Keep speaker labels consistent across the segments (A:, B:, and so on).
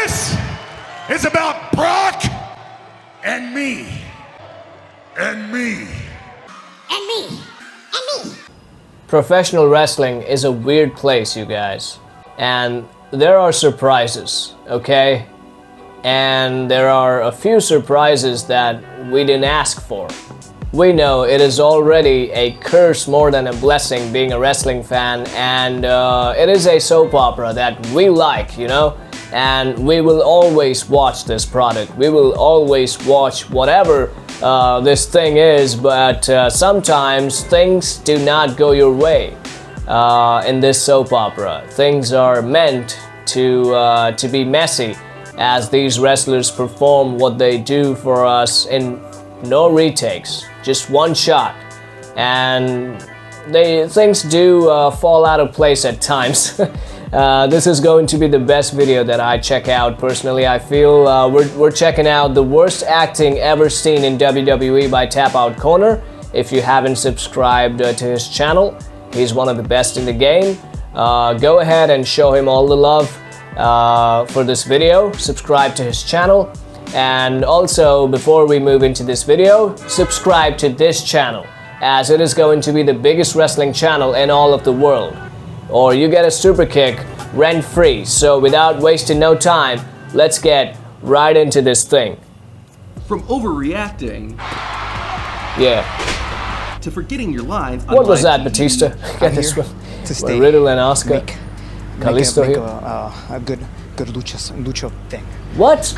A: This is about Brock and me. And me.
B: And me. And me.
C: Professional wrestling is a weird place, you guys. And there are surprises, okay? And there are a few surprises that we didn't ask for. We know it is already a curse more than a blessing being a wrestling fan, and it is a soap opera that we like, you know? And we will always watch this product. We will always watch whatever this thing is, but sometimes things do not go your way in this soap opera. Things are meant to be messy as these wrestlers perform what they do for us in no retakes, just one shot, and things do fall out of place at times. This is going to be the best video that I check out personally. I feel we're checking out the worst acting ever seen in WWE by Tap Out Corner. If you haven't subscribed to his channel, he's one of the best in the game. Go ahead and show him all the love for this video. Subscribe to his channel. And also, before we move into this video, subscribe to this channel, as it is going to be the biggest wrestling channel in all of the world. Or you get a super kick rent-free. So without wasting no time, let's get right into this thing.
D: From overreacting,
C: yeah,
D: to forgetting your lines.
C: What was that, Batista? Get this one.
E: To stay,
C: Riddle and Oscar. Kalisto
E: make
C: here.
E: A good lucha thing.
C: What?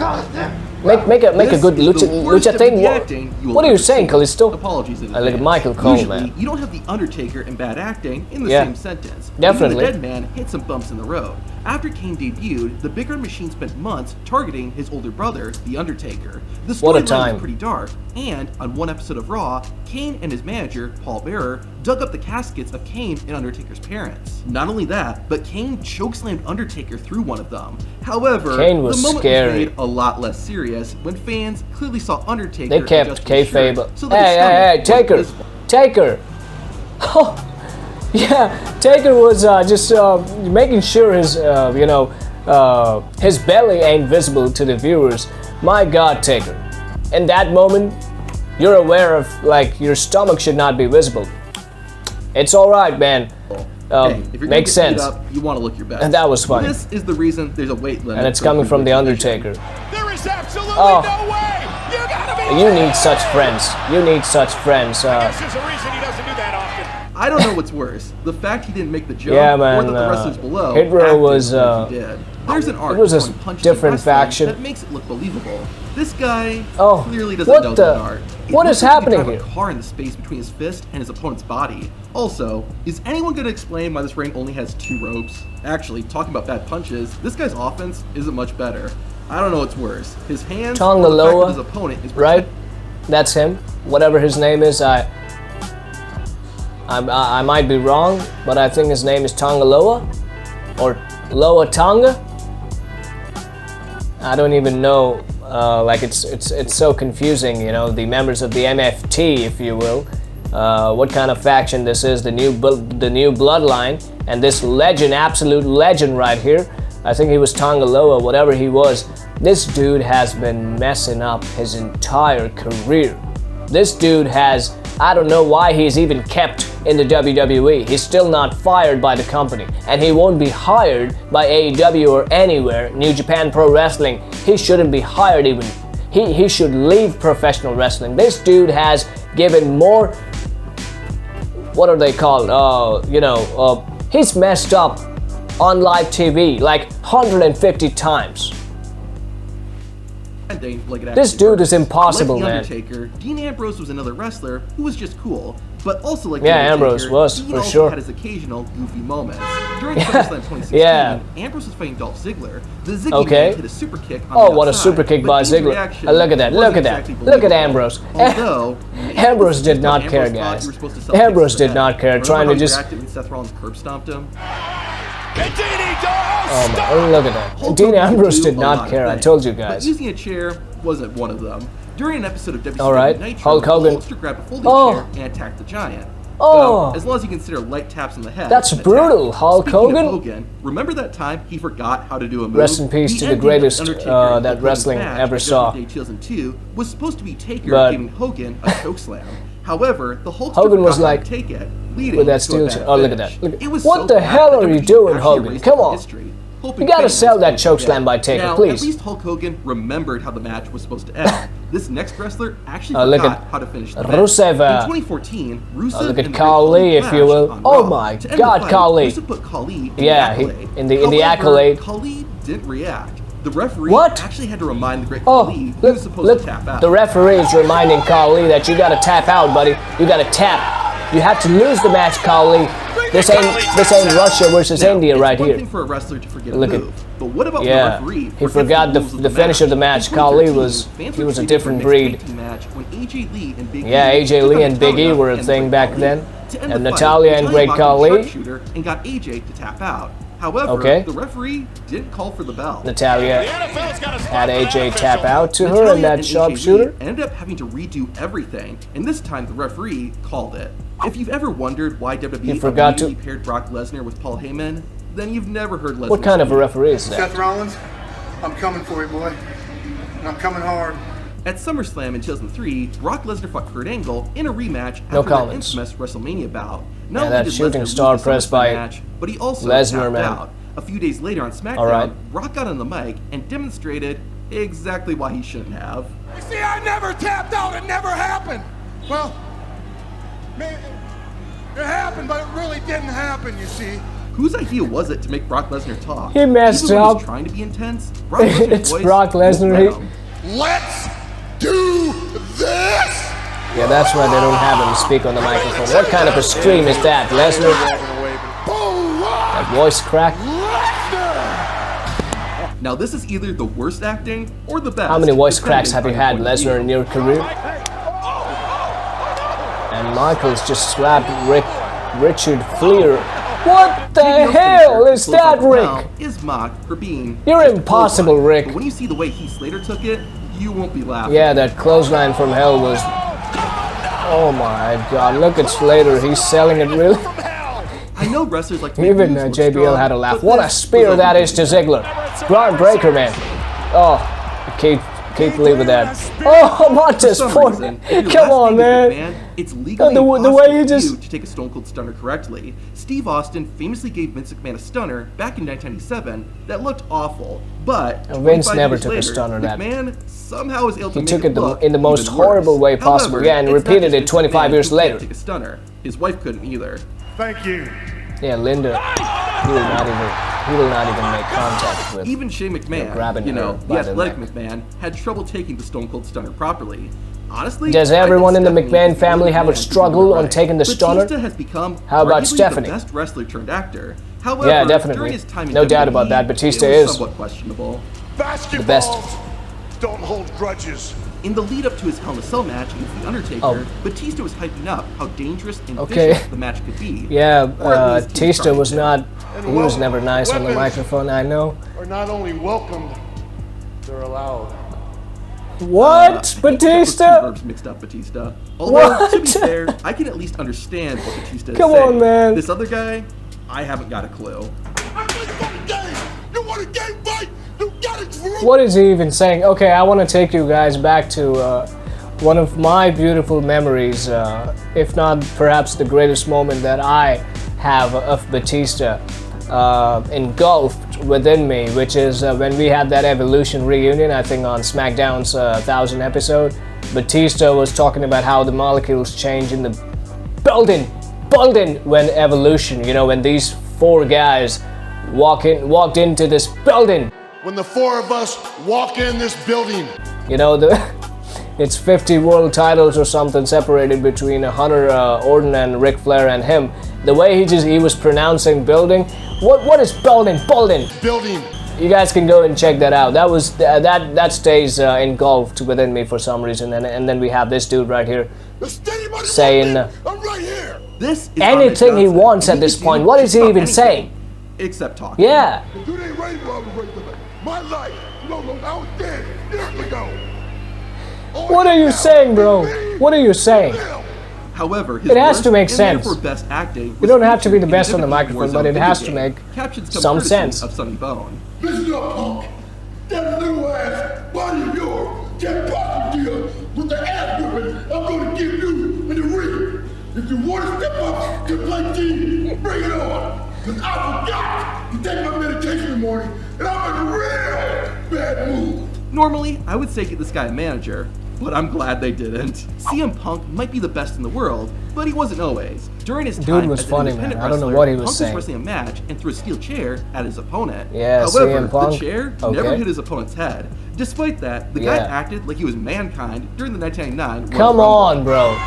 C: Make a good lucha thing? What are you saying, Kalisto?
D: Apologies in
C: I like
D: advance.
C: Michael Cole,
D: Usually,
C: man.
D: you don't have the Undertaker and bad acting in the
C: Yeah.
D: same sentence.
C: Definitely.
D: Even the dead man hit some bumps in the road. After Kane debuted, the Big Red Machine spent months targeting his older brother, the Undertaker. The
C: What a
D: storyline
C: time.
D: was pretty dark, and on one episode of Raw, Kane and his manager, Paul Bearer, dug up the caskets of Kane and Undertaker's parents. Not only that, but Kane chokeslammed Undertaker through one of them. However,
C: Kane was
D: the moment
C: scary.
D: was made a lot less serious when fans clearly saw Undertaker.
C: They kept
D: adjust his shirt
C: kayfabe.
D: so that his stomach
C: Hey,
D: wasn't
C: Taker,
D: visible.
C: Taker. Oh, yeah, Taker was just making sure his, his belly ain't visible to the viewers. My God, Taker. In that moment, you're aware of, like, your stomach should not be visible. It's all right, man.
D: Hey, if you're gonna
C: Makes
D: get beat
C: sense.
D: up, you want to look your best.
C: And that was funny.
D: This is the reason there's a weight limit.
C: And it's
D: for
C: coming from the
D: cruiserweight division.
C: Undertaker.
A: There is absolutely
C: Oh.
A: no way. You gotta be.
C: You need such friends. You need such friends.
A: Guess there's a reason he doesn't do that often.
D: I don't know what's worse, the fact he didn't make the jump,
C: Yeah, man,
D: or that the wrestlers below
C: Hit Row
D: acted
C: was,
D: like he did. There's an art
C: it was a
D: to throwing punches in
C: different
D: wrestling
C: faction.
D: that makes it look believable. This guy
C: Oh,
D: clearly doesn't
C: what
D: know
C: the-
D: that art. It
C: what
D: looks
C: is
D: like he
C: happening
D: could drive
C: here?
D: a car in the space between his fist and his opponent's body. Also, is anyone going to explain why this ring only has 2 ropes? Actually, talking about bad punches, this guy's offense isn't much better. I don't know what's worse. His hands or the fact
C: Tongaloa,
D: that his opponent is
C: right? That's him. Whatever his name is, I might be wrong, but I think his name is Tongaloa or Loa Tonga. I don't even know. Like it's so confusing, you know. The members of the MFT, if you will, what kind of faction this is, the new bloodline, and this legend, absolute legend right here. I think he was Tongaloa, whatever he was. This dude has been messing up his entire career. This dude has, I don't know why he's even kept in the WWE. He's still not fired by the company, and he won't be hired by AEW or anywhere, New Japan Pro Wrestling. He shouldn't be hired even. He should leave professional wrestling. This dude has given more, what are they called? He's messed up on live TV like 150 times.
D: Like it
C: This
D: actually
C: dude
D: works.
C: is impossible,
D: Like the
C: man.
D: Undertaker, Dean Ambrose was another wrestler who was just cool, but also like
C: Yeah,
D: the Undertaker,
C: Ambrose was,
D: Dean
C: for
D: also
C: sure.
D: had his occasional goofy moments. During SummerSlam 2016,
C: Yeah.
D: Ambrose was fighting Dolph Ziggler. The Ziggy
C: Okay.
D: man hit a super kick on
C: Oh,
D: the
C: what a
D: outside,
C: super kick
D: but
C: by
D: Dean's
C: Ziggler.
D: reaction
C: Look at that,
D: wasn't
C: look at that.
D: exactly
C: Look at
D: believable.
C: Ambrose.
D: Although
C: Ambrose did not care,
D: Ambrose thought
C: guys.
D: you were supposed to sell
C: Ambrose
D: tickets to
C: did
D: the
C: not
D: head.
C: care,
D: Remember
C: trying
D: how
C: to
D: he
C: just.
D: reacted when Seth Rollins curb stomped him?
C: Oh my, look at that.
D: Hulk
C: Dean
D: Hogan
C: Ambrose
D: could do
C: did
D: a
C: not
D: lot of
C: care, I
D: things,
C: told you
D: but
C: guys.
D: using a chair wasn't one of them. During an episode of WCW
C: All right,
D: Nitro,
C: Hulk Hogan.
D: Hulkster grabbed a folding
C: Oh.
D: chair and attacked the Giant.
C: Oh,
D: Well, as long as you consider light taps on the head.
C: that's
D: and a
C: brutal.
D: tap.
C: Hulk
D: Speaking of
C: Hogan?
D: Remember that time he forgot how to do a move?
C: Rest in peace to the greatest that wrestling ever saw.
D: WWE 2002 was supposed to be Taker
C: But-
D: giving Hogan a chokeslam. However, the Hulkster
C: Hogan was
D: forgot how
C: like,
D: to take it, leading
C: with that
D: to
C: steel
D: a
C: chair.
D: bad
C: Oh, look at
D: finish.
C: that. Look at-
D: It was
C: what
D: so
C: the
D: bad
C: hell
D: that
C: are you
D: WWE
C: doing,
D: actually
C: Hogan?
D: erased
C: Come
D: it from
C: on.
D: history. Hoping
C: You gotta
D: fans
C: sell
D: would
C: that
D: forget.
C: chokeslam by Taker,
D: Now,
C: please.
D: At least Hulk Hogan remembered how the match was supposed to end. This next wrestler actually
C: Look
D: forgot
C: at
D: how to finish the match.
C: Rusev,
D: In 2014, Rusev
C: look at
D: and the
C: Khali,
D: Great
C: if you
D: Khali
C: will.
D: clashed
C: Oh
D: on
C: my
D: Raw. To end
C: God,
D: the fight,
C: Khali.
D: Rusev put Khali in
C: Yeah,
D: the
C: he-
D: accolade.
C: in the
D: However,
C: accolade.
D: Khali didn't react. The referee
C: What?
D: actually had to remind the Great
C: Oh,
D: Khali he
C: look,
D: was supposed
C: look,
D: to tap out.
C: the referee is reminding Khali that you gotta tap out, buddy. You gotta tap. You have to lose the match, Khali. This ain't Russia versus
D: Now,
C: India
D: it's
C: right
D: one
C: here.
D: thing for a wrestler to forget
C: Look
D: a
C: at-
D: move, but what about
C: Yeah,
D: the referee?
C: he
D: forgets
C: forgot the
D: rules of
C: finish of the match.
D: In
C: Khali
D: 2013,
C: was-
D: fans
C: he was a
D: were
C: different
D: cheering for a
C: breed.
D: mixed tag team match when AJ Lee and Big
C: Yeah,
D: E
C: AJ
D: took
C: Lee
D: on
C: and Big E
D: Natalya
C: were a
D: and
C: thing
D: Great
C: back
D: Khali.
C: then.
D: To end
C: And
D: the fight,
C: Natalya and Great
D: blocked
C: Khali.
D: the sharpshooter and got AJ to tap out. However,
C: Okay.
D: the referee didn't call for the bell.
C: Natalia
A: NFL's got to
C: had AJ tap out to her
D: Natalya
C: and that
D: AJ
C: sharpshooter.
D: Lee ended up having to redo everything, and this time the referee called it. If you've ever wondered why WWE
C: He forgot to-
D: immediately paired Brock Lesnar with Paul Heyman, then you've never heard Lesnar
C: What kind of a
D: speak.
C: referee is that?
F: Seth Rollins, I'm coming for you, boy. And I'm coming hard.
D: At SummerSlam in 2003, Brock Lesnar fought Kurt Angle in a rematch
C: No
D: after that
C: comments.
D: infamous WrestleMania bout.
C: Yeah,
D: Not
C: that
D: only did
C: shooting
D: Lesnar
C: star
D: lose the
C: press
D: SummerSlam
C: by
D: match, but he also
C: Lesnar,
D: tapped
C: man.
D: out. A few days later on SmackDown,
C: All right.
D: Brock got on the mic and demonstrated exactly why he shouldn't have.
A: You see, I never tapped out. It never happened. Well, man, it happened, but it really didn't happen, you see.
D: Whose idea was it to make Brock Lesnar talk?
C: He messed
D: Even when he was
C: up.
D: trying to be intense, Brock Lesnar's
C: It's
D: voice
C: Brock Lesnar.
D: wouldn't let him.
A: Let's do this.
C: Yeah, that's why they don't have him speak on the microphone. What kind of a scream is that, Lesnar? That voice crack?
D: Now this is either the worst acting or the best.
C: How many voice
D: depending
C: cracks have
D: on
C: you
D: your
C: had,
D: point of
C: Lesnar,
D: view.
C: in your career? And Michaels just slapped Richard Flair. What the
D: King
C: hell
D: Slater,
C: is
D: close
C: that,
D: up
C: Rick?
D: now, is mocked for being
C: You're
D: just a
C: impossible,
D: clothesline.
C: Rick.
D: But when you see the way Heath Slater took it, you won't be laughing.
C: Yeah, that clothesline from hell was... Oh my god, look at Slater, he's selling it really.
D: I know wrestlers like to make
C: Even
D: moves look
C: JBL
D: strong,
C: had a laugh.
D: but
C: What a
D: this
C: spear
D: was
C: that is to
D: overrated.
C: Ziggler. Ground breaker, man. Oh, I can't believe that. Oh,
D: For
C: Montez
D: some
C: Ford.
D: reason, if you're
C: Come
D: less
C: on,
D: native
C: man.
D: It's legally
C: The way
D: impossible
C: he
D: for
C: just-
D: you to take a Stone Cold Stunner correctly. Steve Austin famously gave Vince McMahon a stunner back in 1997 that looked awful, but
C: Vince
D: 25
C: never
D: years
C: took a
D: later,
C: stunner that-
D: McMahon somehow was able to
C: He
D: make
C: took
D: it
C: it
D: look
C: in the most
D: even
C: horrible
D: worse.
C: way possible.
D: However,
C: Yeah, and
D: it's not
C: repeated
D: just
C: it
D: Vince
C: 25
D: McMahon
C: years
D: who
C: later.
D: can't take a stunner. His wife couldn't either.
A: Thank you.
C: Yeah, Linda, he will not even make contact with.
D: Even Shane McMahon,
C: grabbing
D: you know,
C: her
D: the
C: by the
D: athletic
C: neck.
D: McMahon, had trouble taking the Stone Cold Stunner properly. Honestly,
C: Does
D: I think
C: everyone in the
D: Stephanie
C: McMahon
D: is the
C: family
D: only
C: have a
D: man who can
C: struggle
D: do it
C: on
D: right.
C: taking the stunner?
D: Batista has become
C: How about
D: arguably
C: Stephanie?
D: the best wrestler turned actor. However,
C: Yeah, definitely.
D: during his time in
C: No doubt
D: WWE,
C: about that. Batista
D: it was
C: is
D: somewhat questionable.
A: Basketballs
C: best.
A: don't hold grudges.
D: In the lead up to his Hell in a Cell match against The Undertaker,
C: Oh.
D: Batista was hyping up how dangerous and
C: Okay.
D: vicious the match could be.
C: Yeah,
D: Or at least he was
C: Tista
D: trying
C: was
D: to.
C: not. He was never nice on the
A: Weapons.
C: microphone. I know.
A: Are not only welcomed, they're allowed.
C: What,
D: I think you got those two
C: Batista?
D: verbs mixed up, Batista. Although, to be
C: What?
D: fair, I can at least understand what Batista is
C: Come
D: saying.
C: on, man.
D: This other guy, I haven't got a clue.
A: I play the fucking game. You want a game fight? You got it, Drew.
C: What is he even saying? Okay, I want to take you guys back to one of my beautiful memories, if not perhaps the greatest moment that I have of Batista engulfed within me, which is when we had that Evolution reunion, I think on SmackDown's 1000 episode. Batista was talking about how the molecules change in the building when Evolution, you know, when these four guys walked into this building.
A: When the four of us walk in this building,
C: You know, it's 50 world titles or something separated between Hunter Orton and Ric Flair and him. The way he was pronouncing building, what is building?
A: building.
C: You guys can go and check that out. That was that stays engulfed within me for some reason. And then we have this dude right here saying
D: This is
C: anything he
D: Ahmed Johnson,
C: wants
D: and
C: at this
D: can
C: point.
D: do
C: What is he
D: just
C: even
D: about
C: saying?
D: anything Except talking.
C: Yeah.
A: If you ain't ready, well, I was ready for that. My life, no, I was dead years ago.
C: What are you saying, bro? What are you saying?
D: However, his
C: It has
D: worst
C: to make
D: and
C: sense.
D: therefore best acting
C: You
D: was
C: don't have to be
D: featured
C: the
D: in
C: best on the
D: WWE
C: microphone, but
D: Warzone
C: it has to
D: video
C: make
D: game. Captions come
C: some
D: courtesy
C: sense.
D: of Sonny Bone.
A: Listen up, punk. That little ass body of yours can't possibly deal with the ass whipping I'm gonna give you in the ring. If you want to step up to play team, bring it on. Cause I forgot to take my medication in the morning, and I'm in a real bad mood.
D: Normally, I would say get this guy a manager, but I'm glad they didn't. CM Punk might be the best in the world, but he wasn't always. During his time
C: was
D: as an
C: funny,
D: independent
C: man. I don't know
D: wrestler,
C: what he was
D: Punk
C: saying.
D: was wrestling a match and threw a steel chair at his opponent.
C: Yeah,
D: However,
C: CM Punk.
D: the chair never
C: Okay.
D: hit his opponent's head. Despite that, the guy
C: Yeah.
D: acted like he was mankind during the 1999 Royal
C: Come
D: Rumble.
C: on, bro.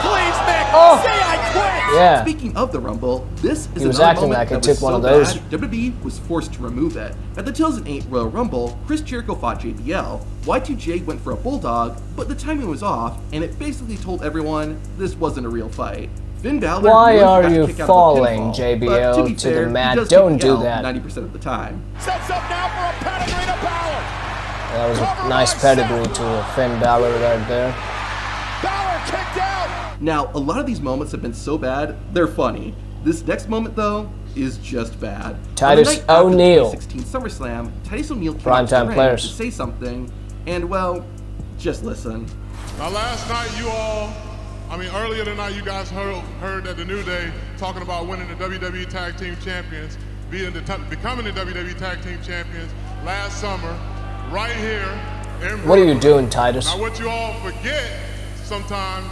G: Please, Mick,
C: Oh.
G: say I quit!
C: Yeah.
D: Speaking of the Rumble, this is
C: He was
D: another
C: acting
D: moment
C: like he
D: that
C: took
D: was
C: one
D: so
C: of those.
D: bad, WWE was forced to remove it. At the 2008 Royal Rumble, Chris Jericho fought JBL. Y2J went for a bulldog, but the timing was off, and it basically told everyone this wasn't a real fight. Finn Balor
C: Why
D: really
C: are
D: got to
C: you
D: kick out of a
C: falling,
D: pinfall,
C: JBL,
D: but to be
C: to the
D: fair,
C: mat?
D: he does
C: Don't
D: kick
C: do
D: out
C: that.
D: 90% of the time.
G: Sets up now for a pedigree to Balor.
C: That was a nice pedigree to Finn Balor right there.
G: Balor kicked out.
D: Now, a lot of these moments have been so bad, they're funny. This next moment, though, is just bad.
C: Titus
D: On the night after the
C: O'Neil.
D: 2016 SummerSlam, Titus O'Neil came out to the
C: Primetime
D: ring
C: players.
D: to say something, and well, just listen.
H: Now, last night earlier tonight, you guys heard that the New Day talking about winning the WWE Tag Team Champions, becoming the WWE Tag Team Champions last summer, right here in
C: What are you
H: Brooklyn.
C: doing, Titus?
H: Now, what you all forget sometimes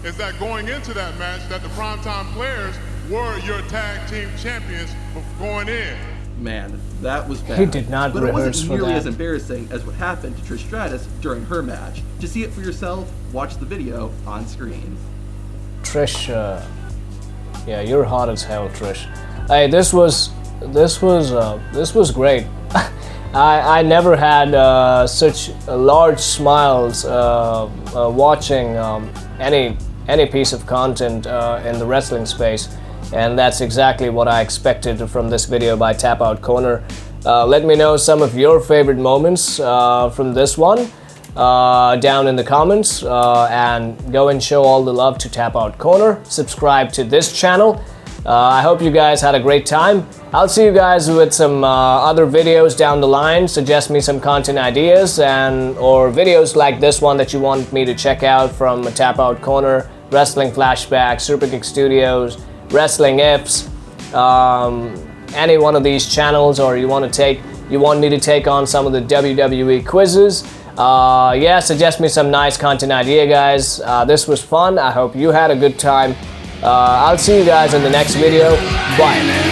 H: is that going into that match, that the Primetime Players were your Tag Team Champions going in.
D: Man, that was bad.
C: He did not
D: but it
C: rehearse
D: wasn't
C: for
D: nearly
C: that.
D: as embarrassing as what happened to Trish Stratus during her match. To see it for yourself, watch the video on screen.
C: Trish, yeah, you're hot as hell, Trish. Hey, this was great. I never had such large smiles watching any piece of content in the wrestling space, and that's exactly what I expected from this video by Tap Out Corner. Let me know some of your favorite moments from this one down in the comments, and go and show all the love to Tap Out Corner. Subscribe to this channel. I hope you guys had a great time. I'll see you guys with some other videos down the line. Suggest me some content ideas or videos like this one that you want me to check out from Tap Out Corner, Wrestling Flashback, Superkick Studios, Wrestling Ifs, any one of these channels, or you want me to take on some of the WWE quizzes. Yeah, suggest me some nice content idea, guys. This was fun. I hope you had a good time. I'll see you guys in the next video. Bye.